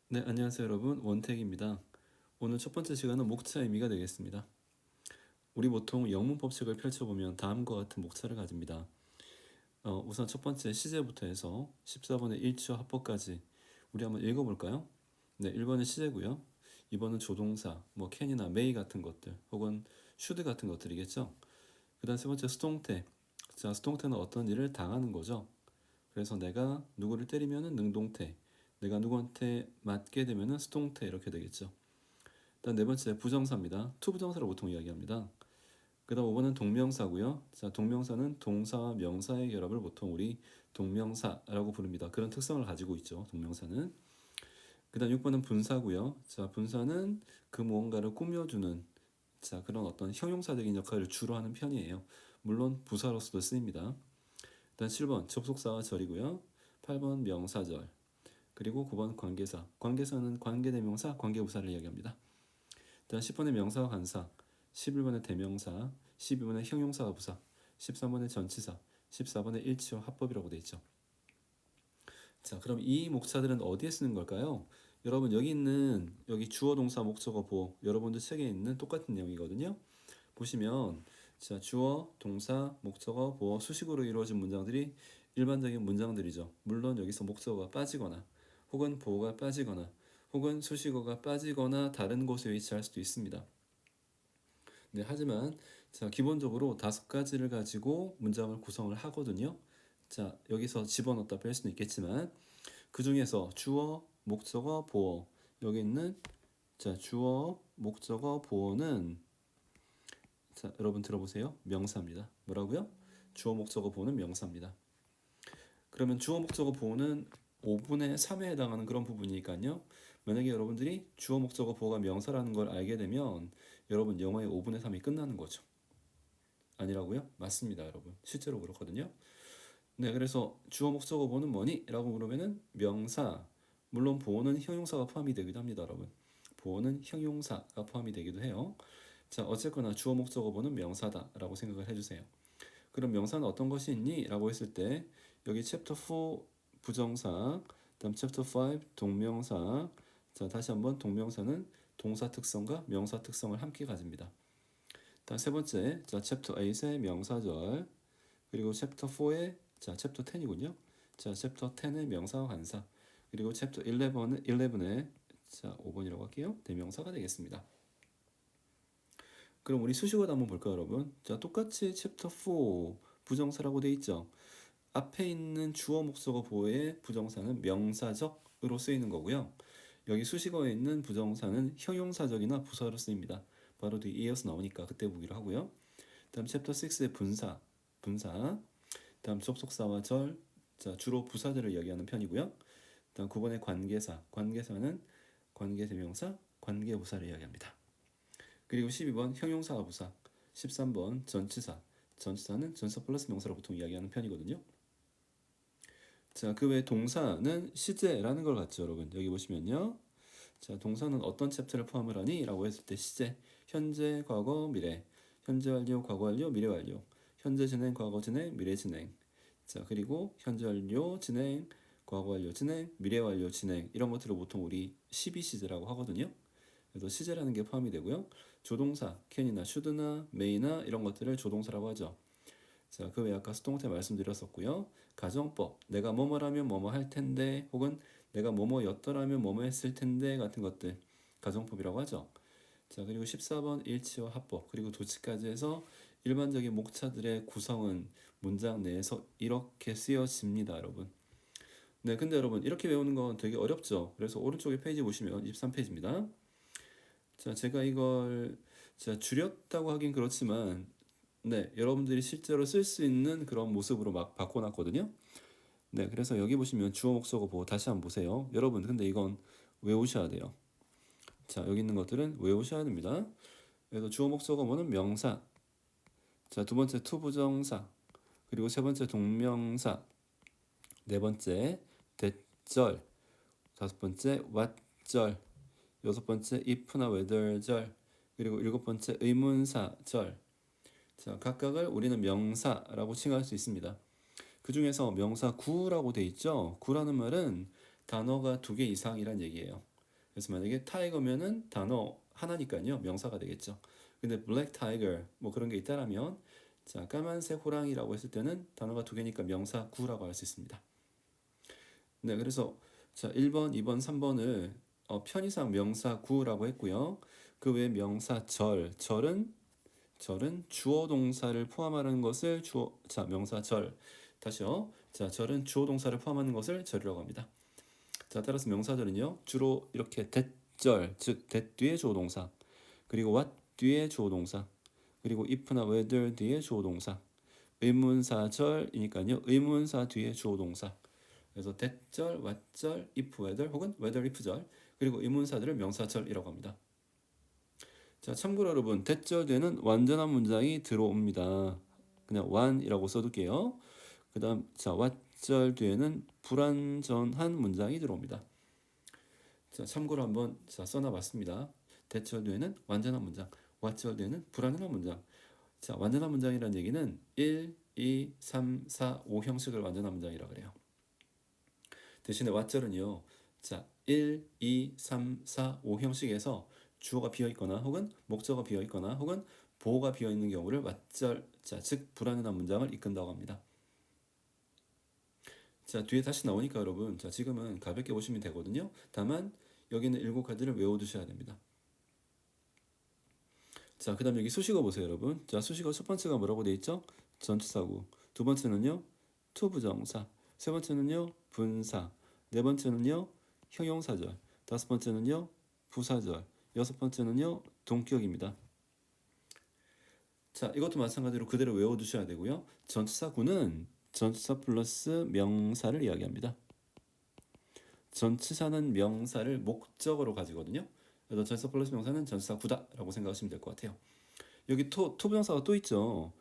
네, 안녕하세요 여러분. 원택입니다. 오늘 첫 번째 시간은 목차 의미가 되겠습니다. 우리 보통 영문 법칙을 펼쳐보면 다음과 같은 목차를 가집니다. 우선 첫 번째 시제부터 해서 14번의 일치어 합법까지 우리 한번 읽어볼까요? 네, 1번은 시제고요. 2번은 조동사, 뭐 can이나 may 같은 것들 혹은 should 같은 것들이겠죠. 그 다음 세 번째 수동태. 자, 수동태는 어떤 일을 당하는 거죠. 그래서 내가 누구를 때리면은 능동태, 내가 누구한테 맞게 되면은 수동태 이렇게 되겠죠. 일단 네 번째 부정사입니다. 투부정사를 보통 이야기합니다. 그 다음 5번은 동명사고요. 자, 동명사는 동사와 명사의 결합을 보통 우리 동명사라고 부릅니다. 그런 특성을 가지고 있죠. 동명사는. 그 다음 6번은 분사고요. 자, 분사는 그 무언가를 꾸며주는 자, 그런 어떤 형용사적인 역할을 주로 하는 편이에요. 물론 부사로서도 쓰입니다. 일단 7번 접속사와 절이고요. 8번 명사절. 그리고 9번 관계사. 관계사는 관계대명사, 관계부사를 이야기합니다. 일단 10번의 명사와 관사, 11번의 대명사, 12번의 형용사와 부사, 13번의 전치사, 14번의 일치어 합법이라고 되어 있죠. 자, 그럼 이 목차들은 어디에 쓰는 걸까요? 여러분 여기 있는 여기 주어 동사 목적어 보어 여러분들 책에 있는 똑같은 내용이거든요. 보시면 자, 주어 동사 목적어 보어 수식으로 이루어진 문장들이 일반적인 문장들이죠. 물론 여기서 목적어가 빠지거나 혹은 보어가 빠지거나 혹은 수식어가 빠지거나 다른 곳에 위치할 수도 있습니다. 네, 하지만 자, 기본적으로 5가지를 가지고 문장을 구성을 하거든요. 자, 여기서 집어넣었다 뺄 수는 있겠지만 그 중에서 주어, 목적어, 보어 여기 있는 자, 주어, 목적어, 보어는 자, 여러분 들어보세요. 명사입니다. 뭐라고요? 주어, 목적어, 보어는 명사입니다. 그러면 주어, 목적어, 보어는 5분의 3에 해당하는 그런 부분이니까요. 만약에 여러분들이 주어, 목적어, 보어가 명사라는 걸 알게 되면 여러분 영어의 5분의 3이 끝나는 거죠. 아니라고요? 맞습니다, 여러분. 실제로 그렇거든요. 네, 그래서 주어, 목적어, 보어는 뭐니? 라고 물으면은 명사. 물론 보어는 형용사가 포함이 되기도 합니다, 여러분. 보어는 형용사가 포함이 되기도 해요. 자, 어쨌거나 주어, 목적어, 보어는 명사다라고 생각을 해주세요. 그럼 명사는 어떤 것이 있니? 라고 했을 때 여기 챕터 4 부정사, 다음 챕터 5 동명사. 자, 다시 한번 동명사는 동사 특성과 명사 특성을 함께 가집니다. 다음 세 번째, 자, 챕터 8의 명사절, 그리고 챕터 4의 자, 챕터 10이군요. 자, 챕터 10의 명사와 관사, 그리고 챕터 11의 자, 5번이라고 할게요. 대명사가 되겠습니다. 그럼 우리 수식어도 한번 볼까요, 여러분? 자, 똑같이 챕터 4 부정사라고 돼 있죠. 앞에 있는 주어 목적어 보어의 부정사는 명사적으로 쓰이는 거고요. 여기 수식어에 있는 부정사는 형용사적이나 부사로 쓰입니다. 바로 뒤에 이어서 나오니까 그때 보기로 하고요. 다음 챕터 6의 분사. 다음 접속사와 절, 자, 주로 부사들을 이야기하는 편이고요. 다음 9번의 관계사는 관계대명사, 관계부사를 이야기합니다. 그리고 12번 형용사와 부사, 13번 전치사는 전사 플러스 명사로 보통 이야기하는 편이거든요. 자, 그 외 동사는 시제라는 걸 갖죠, 여러분. 여기 보시면요. 자, 동사는 어떤 챕터를 포함을 하니? 라고 했을 때 시제, 현재, 과거, 미래, 현재 완료, 과거 완료, 미래 완료, 현재 진행, 과거 진행, 미래 진행. 자, 그리고 현재 완료, 진행, 과거 완료, 진행, 미래 완료, 진행 이런 것들을 보통 우리 12시제라고 하거든요. 그래서 시제라는 게 포함이 되고요. 조동사, can이나 should나 may나 이런 것들을 조동사라고 하죠. 자, 그 외에 아까 수동태 말씀드렸었고요. 가정법, 내가 뭐뭐라면 뭐뭐 할 텐데 혹은 내가 뭐뭐였더라면 뭐뭐 했을 텐데 같은 것들 가정법이라고 하죠. 자, 그리고 14번 일치어 합법 그리고 도치까지 해서 일반적인 목차들의 구성은 문장 내에서 이렇게 쓰여집니다, 여러분. 네, 근데 여러분 이렇게 외우는 건 되게 어렵죠. 그래서 오른쪽에 페이지 보시면 23페이지입니다. 자, 제가 이걸 자, 줄였다고 하긴 그렇지만 네, 여러분들이 실제로 쓸 수 있는 그런 모습으로 막 바꿔놨거든요. 네, 그래서 여기 보시면 주어 목적어 보고 다시 한번 보세요. 여러분, 근데 이건 외우셔야 돼요. 자, 여기 있는 것들은 외우셔야 됩니다. 그래서 주어 목적어 뭐는 명사. 자, 두 번째 투부정사. 그리고 세 번째 동명사. 네 번째 대절. 다섯 번째 what절. 여섯 번째 if나 whether절. 그리고 일곱 번째 의문사절. 자, 각각을 우리는 명사라고 칭할 수 있습니다. 그 중에서 명사 구라고 돼 있죠. 구라는 말은 단어가 2개 이상이란 얘기예요. 그래서 만약에 타이거면은 단어 하나니까요. 명사가 되겠죠. 근데 black tiger 뭐 그런 게 있다라면 자, 까만색 호랑이라고 했을 때는 단어가 두 개니까 명사 구라고 할 수 있습니다. 네, 그래서 자, 1번, 2번, 3번을 편의상 명사 구라고 했고요. 그 외에 명사 절은 주어 동사를 포함하는 것을 자, 명사 절. 다시요. 자, 절은 주어 동사를 포함하는 것을 절이라고 합니다. 자, 따라서 명사절은요. 주로 이렇게 대절, 즉 that 뒤에 주어 동사, 그리고 what 뒤에 주어 동사, 그리고 if나 whether 뒤에 주어 동사, 의문사절이니까요. 의문사 뒤에 주어 동사. 그래서 that절, what절, if, whether 혹은 whether, if절, 그리고 의문사들을 명사절이라고 합니다. 자, 참고로 여러분, that절 뒤에는 완전한 문장이 들어옵니다. 그냥 one이라고 써둘게요. 그 다음, 자, what절 뒤에는 불완전한 문장이 들어옵니다. 자, 참고로 한번 써놔봤습니다. that절 뒤에는 완전한 문장, what절 뒤에는 불완전한 문장. 자, 완전한 문장이라는 얘기는 1, 2, 3, 4, 5 형식을 완전한 문장이라고 그래요. 대신에 what절은요. 자, 1, 2, 3, 4, 5 형식에서 주어가 비어 있거나 혹은 목적어가 비어 있거나 혹은 보어가 비어 있는 경우를 what절, 자, 즉 불완전한 문장을 이끈다고 합니다. 자, 뒤에 다시 나오니까 여러분, 자, 지금은 가볍게 보시면 되거든요. 다만 여기는 7가지를 외워두셔야 됩니다. 자, 그 다음 여기 수식어 보세요, 여러분. 자, 수식어 첫 번째가 뭐라고 돼 있죠? 전치사구. 두 번째는요, 투부정사. 세 번째는요, 분사. 네 번째는요, 형용사절. 다섯 번째는요, 부사절. 여섯 번째는요, 동격입니다. 자, 이것도 마찬가지로 그대로 외워두셔야 되고요. 전치사구는 전치사 플러스 명사를 이야기합니다. 전치사는 명사를 목적으로 가지거든요. 그래서 전치사 플러스 명사는 전치사구다라고 생각하시면 될 것 같아요. 여기 투부정사가 또 있죠.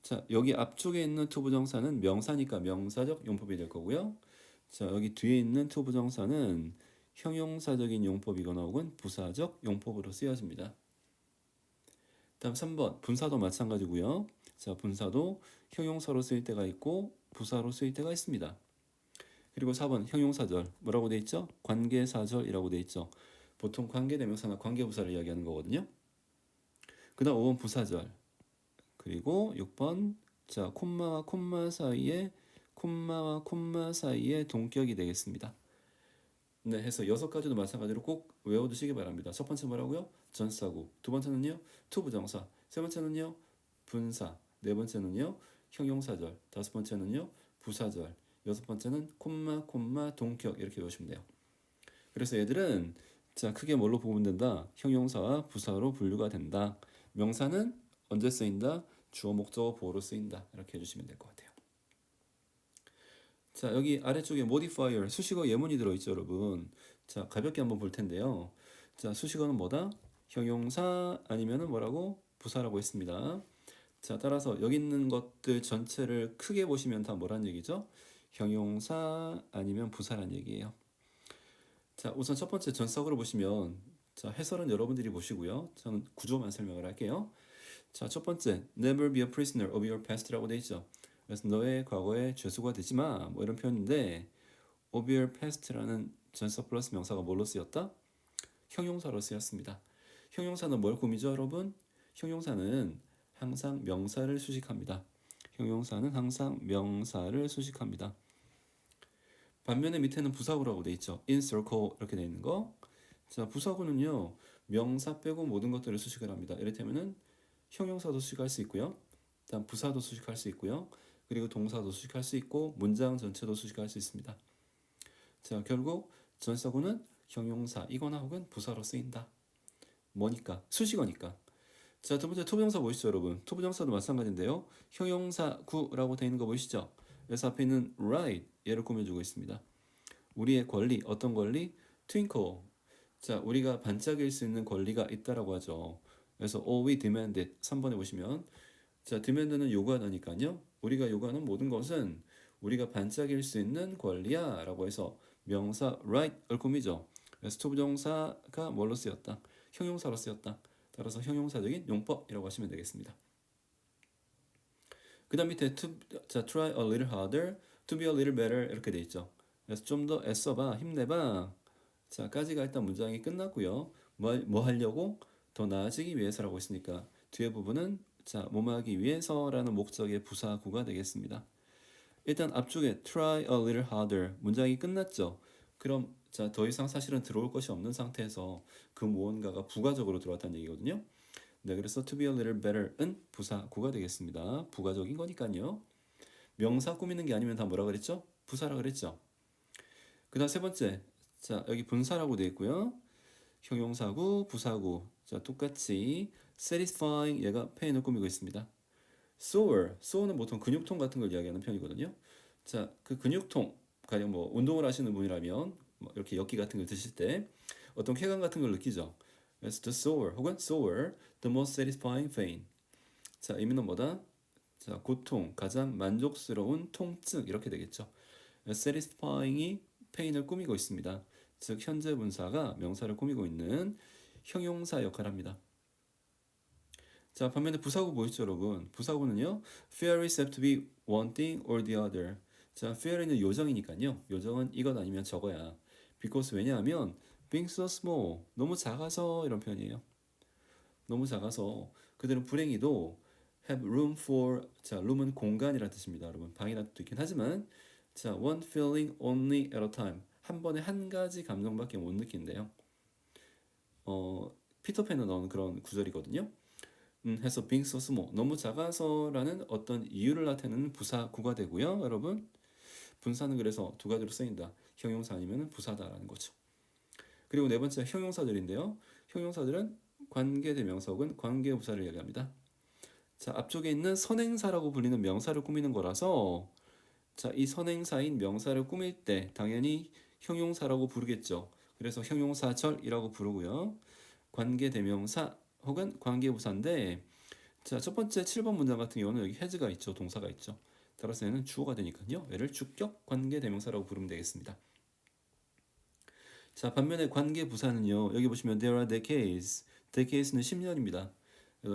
자, 여기 앞쪽에 있는 투부정사는 명사니까 명사적 용법이 될 거고요. 자, 여기 뒤에 있는 투부정사는 형용사적인 용법이거나 혹은 부사적 용법으로 쓰여집니다. 다음 3번 분사도 마찬가지고요. 자, 분사도 형용사로 쓰일 때가 있고 부사로 쓰일 때가 있습니다. 그리고 4번 형용사절 뭐라고 돼 있죠? 관계사절이라고 돼 있죠. 보통 관계대명사나 관계부사를 이야기하는 거거든요. 그 다음 5번 부사절, 그리고 6번 자, 콤마와 콤마 사이에 동격이 되겠습니다. 네, 해서 6가지도 마찬가지로 꼭 외워두시기 바랍니다. 첫 번째 뭐라고요? 전사구. 두 번째는요, 투부정사. 세 번째는요, 분사. 네 번째는요, 형용사절. 다섯 번째는요, 부사절. 여섯 번째는 콤마 동격 이렇게 외우시면 돼요. 그래서 얘들은 자, 크게 뭘로 보면 된다? 형용사와 부사로 분류가 된다. 명사는 언제 쓰인다? 주어, 목적어, 보어로 쓰인다. 이렇게 해주시면 될 것 같아요. 자, 여기 아래쪽에 modifier, 수식어 예문이 들어있죠, 여러분. 자, 가볍게 한번 볼 텐데요. 자, 수식어는 뭐다? 형용사 아니면은 뭐라고? 부사라고 했습니다. 자, 따라서 여기 있는 것들 전체를 크게 보시면 다 뭐란 얘기죠? 형용사 아니면 부사란 얘기예요. 자, 우선 첫 번째 전사구를 보시면 자, 해설은 여러분들이 보시고요. 저는 구조만 설명을 할게요. 자, 첫 번째, never be a prisoner of your past라고 돼 있죠. 그래서 너의 과거에 죄수가 되지 마. 뭐 이런 표현인데 of your past라는 전사 플러스 명사가 뭘로 쓰였다? 형용사로 쓰였습니다. 형용사는 뭘 꾸미죠, 여러분? 형용사는 항상 명사를 수식합니다. 형용사는 항상 명사를 수식합니다. 반면에 밑에는 부사구라고 돼 있죠. in circle 이렇게 돼 있는 거. 자, 부사구는요. 명사 빼고 모든 것들을 수식을 합니다. 이를테면은 형용사도 수식할 수 있고요. 다음 부사도 수식할 수 있고요. 그리고 동사도 수식할 수 있고 문장 전체도 수식할 수 있습니다. 자, 결국 전사구는 형용사이거나 혹은 부사로 쓰인다. 뭐니까? 수식어니까. 자, 두 번째 투부정사 보이시죠, 여러분? 투부정사도 마찬가지인데요. 형용사구라고 되어 있는 거 보이시죠? 그래서 앞에 있는 right 얘를 꾸며주고 있습니다. 우리의 권리, 어떤 권리? twinkle. 자, 우리가 반짝일 수 있는 권리가 있다라고 하죠. 그래서 all we demanded 3번에 보시면 자, demand는 요구하다니까요. 우리가 요구하는 모든 것은 우리가 반짝일 수 있는 권리야 라고 해서 명사 right을 꾸미죠. 그래서 투부정사가 뭘로 쓰였다? 형용사로 쓰였다. 따라서 형용사적인 용법이라고 하시면 되겠습니다. 그 다음 밑에 자, try a little harder, to be a little better 이렇게 돼 있죠. 그래서 좀 더 애써봐, 힘내봐. 자, 까지가 일단 문장이 끝났고요. 뭐 하려고? 더 나아지기 위해서라고 했으니까 뒤에 부분은 자, 뭐하기 위해서라는 목적의 부사구가 되겠습니다. 일단 앞쪽에 try a little harder 문장이 끝났죠. 그럼 자, 더 이상 사실은 들어올 것이 없는 상태에서 그 무언가가 부가적으로 들어왔다는 얘기거든요. 네, 그래서 to be a little better은 부사구가 되겠습니다. 부가적인 거니까요. 명사 꾸미는 게 아니면 다 뭐라 그랬죠? 부사라 그랬죠. 그다음 세 번째, 자 여기 분사라고 되어 있고요. 형용사구, 부사구. 자 똑같이 satisfying 얘가 pain을 꾸미고 있습니다. sore는 보통 근육통 같은 걸 이야기하는 편이거든요. 자 그 근육통 가령 뭐 운동을 하시는 분이라면 뭐 이렇게 엿기 같은 걸 드실 때 어떤 쾌감 같은 걸 느끼죠. 그래서 the sore 혹은 sore, the most satisfying pain. 자 의미는 뭐다? 자 고통, 가장 만족스러운 통증 이렇게 되겠죠. satisfying이 pain을 꾸미고 있습니다. 즉 현재 분사가 명사를 꾸미고 있는 형용사 역할을 합니다. 자 반면에 부사구 보이시죠 여러분? 부사구는요 fear is said to be one thing or the other. 자 fear는 요정이니까요. 요정은 이것 아니면 저거야. because 왜냐하면 being so small 너무 작아서 이런 표현이에요. 너무 작아서 그들은 불행히도 have room for 자 room은 공간이라는 뜻입니다. 여러분 방이라는 뜻도 있긴 하지만 자 one feeling only at a time 한 번에 한 가지 감정밖에 못 느낀대요. 피터팬에 나오는 그런 구절이거든요. 해서 being so small 너무 작아서라는 어떤 이유를 나타내는 부사구가 되고요. 여러분 분사는 그래서 두 가지로 쓰인다. 형용사 아니면 부사다라는 거죠. 그리고 네 번째 형용사들인데요. 형용사들은 관계대명사 혹은 관계부사를 이야기합니다. 자 앞쪽에 있는 선행사라고 불리는 명사를 꾸미는 거라서 자 이 선행사인 명사를 꾸밀 때 당연히 형용사라고 부르겠죠. 그래서 형용사절이라고 부르고요. 관계대명사 혹은 관계부사인데 자 첫 번째 7번 문장 같은 경우는 여기 has가 있죠. 동사가 있죠. 따라서 얘는 주어가 되니까요. 얘를 주격 관계대명사라고 부르면 되겠습니다. 자 반면에 관계부사는요. 여기 보시면 there are decades. decade는 10년입니다.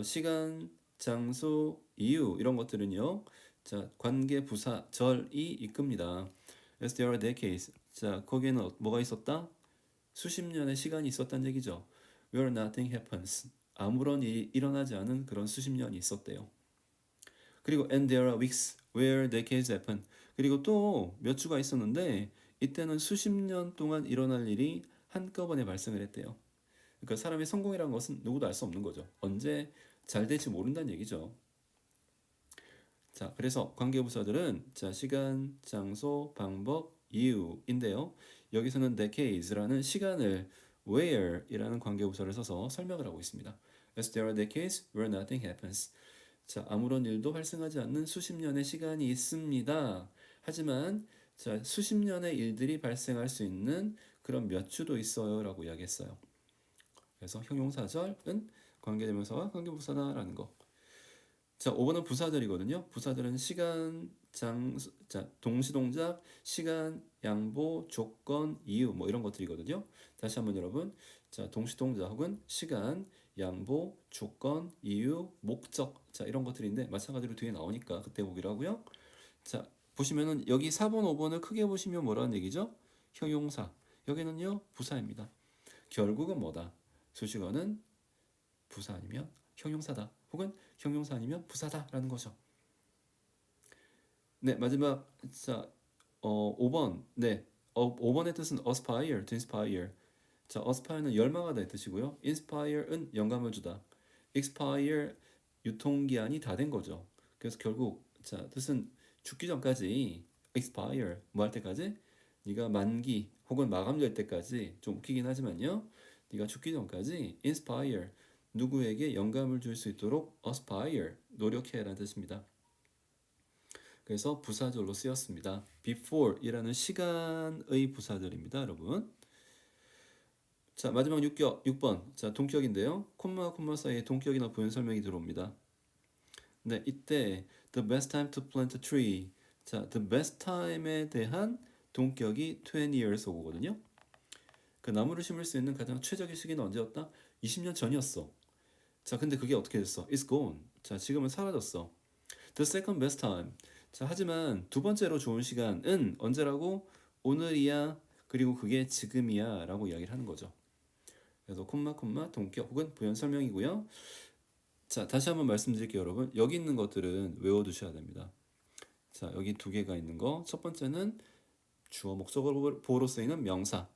시간, 장소, 이유 이런 것들은요. 자 관계부사 절이 이끕니다. As there are decades. 자 거기에는 뭐가 있었다? 수십 년의 시간이 있었다는 얘기죠. Where nothing happens. 아무런 일이 일어나지 않은 그런 수십 년이 있었대요. 그리고 and there are weeks where decades happen. 그리고 또 몇 주가 있었는데 이때는 수십 년 동안 일어날 일이 한꺼번에 발생을 했대요. 그러니까 사람의 성공이라는 것은 누구도 알 수 없는 거죠. 언제 잘 될지 모른다는 얘기죠. 자, 그래서 관계부사들은 자 시간, 장소, 방법, 이유인데요. 여기서는 decades라는 시간을 where이라는 관계부사를 써서 설명을 하고 있습니다. As there are decades where nothing happens. 자, 아무런 일도 발생하지 않는 수십 년의 시간이 있습니다. 하지만 자, 수십 년의 일들이 발생할 수 있는 그런 몇 주도 있어요라고 이야기했어요. 그래서 형용사절은 관계대명사와 관계부사다라는 거. 자, 5번은 부사절이거든요. 부사절은 시간, 장소, 자, 동시동작, 시간, 양보, 조건, 이유 뭐 이런 것들이거든요. 다시 한번 여러분. 자, 동시동작 혹은 시간, 양보, 조건, 이유, 목적. 자, 이런 것들인데 마찬가지로 뒤에 나오니까 그때 보기로 하고요. 자, 보시면은 여기 4번, 5번을 크게 보시면 뭐라는 얘기죠? 형용사. 여기는요, 부사입니다. 결국은 뭐다? 수식어는 부사 아니면 형용사다. 혹은 형용사 아니면 부사다라는 거죠. 네, 마지막 자 5번. 네. 5번의 뜻은 aspire, to inspire. 자, aspire는 열망하다의 뜻이고요. inspire은 영감을 주다. expire 유통기한이 다 된 거죠. 그래서 결국 자, 뜻은 죽기 전까지 expire 뭐 할 때까지 네가 만기 혹은 마감될 때까지 좀 웃기긴 하지만요. 네가 죽기 전까지 inspire 누구에게 영감을 줄 수 있도록 aspire 노력해라는 뜻입니다. 그래서 부사절로 쓰였습니다. before이라는 시간의 부사절입니다, 여러분. 자 마지막 6번 자 동격인데요. 콤마와 콤마 사이에 동격이나 부연 설명이 들어옵니다. 네 이때 the best time to plant a tree 자 the best time에 대한 동격이 20 years ago거든요. 그 나무를 심을 수 있는 가장 최적의 시기는 언제였다? 20년 전이었어. 자 근데 그게 어떻게 됐어? It's gone. 자 지금은 사라졌어. The second best time. 자 하지만 두 번째로 좋은 시간은 언제라고? 오늘이야. 그리고 그게 지금이야 라고 이야기를 하는 거죠. 그래서 콤마 동격 혹은 부연 설명이고요. 자, 다시 한번 말씀드릴게요, 여러분. 여기 있는 것들은 외워두셔야 됩니다. 자, 여기 두 개가 있는 거. 첫 번째는 주어 목적어 보호로 쓰이는 명사.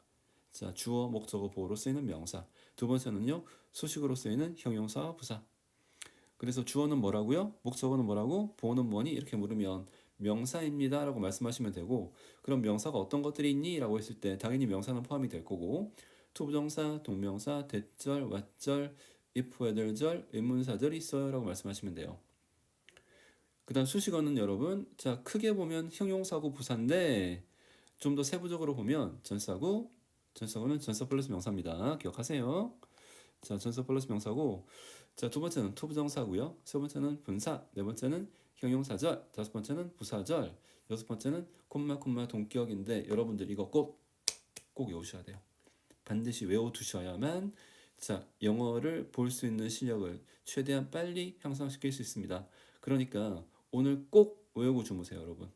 자, 주어 목적어 보호로 쓰이는 명사. 두 번째는요, 수식으로 쓰이는 형용사와 부사. 그래서 주어는 뭐라고요? 목적어는 뭐라고? 보호는 뭐니? 이렇게 물으면 명사입니다 라고 말씀하시면 되고, 그럼 명사가 어떤 것들이 있니? 라고 했을 때 당연히 명사는 포함이 될 거고, 투부정사, 동명사, 대절, 왓절, if, whether절, 의문사절이 있어요 라고 말씀하시면 돼요. 그 다음 수식어는 여러분, 자, 크게 보면 형용사고 부사인데 좀 더 세부적으로 보면 전사고, 전사고는 전사 플러스 명사입니다. 기억하세요. 자, 전사 플러스 명사고, 자, 두 번째는 투부정사고요. 세 번째는 분사, 네 번째는 형용사절, 다섯 번째는 부사절, 여섯 번째는 콤마 동격인데 여러분들 이거 꼭 외우셔야 돼요. 반드시 외워두셔야만 자, 영어를 볼 수 있는 실력을 최대한 빨리 향상시킬 수 있습니다. 그러니까 오늘 꼭 외우고 주무세요, 여러분.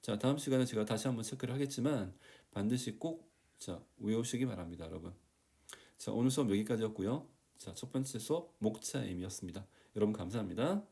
자, 다음 시간에 제가 다시 한번 체크를 하겠지만 반드시 꼭 자, 외우시기 바랍니다, 여러분. 자, 오늘 수업 여기까지였고요. 자, 첫 번째 수업 목차임이었습니다. 여러분 감사합니다.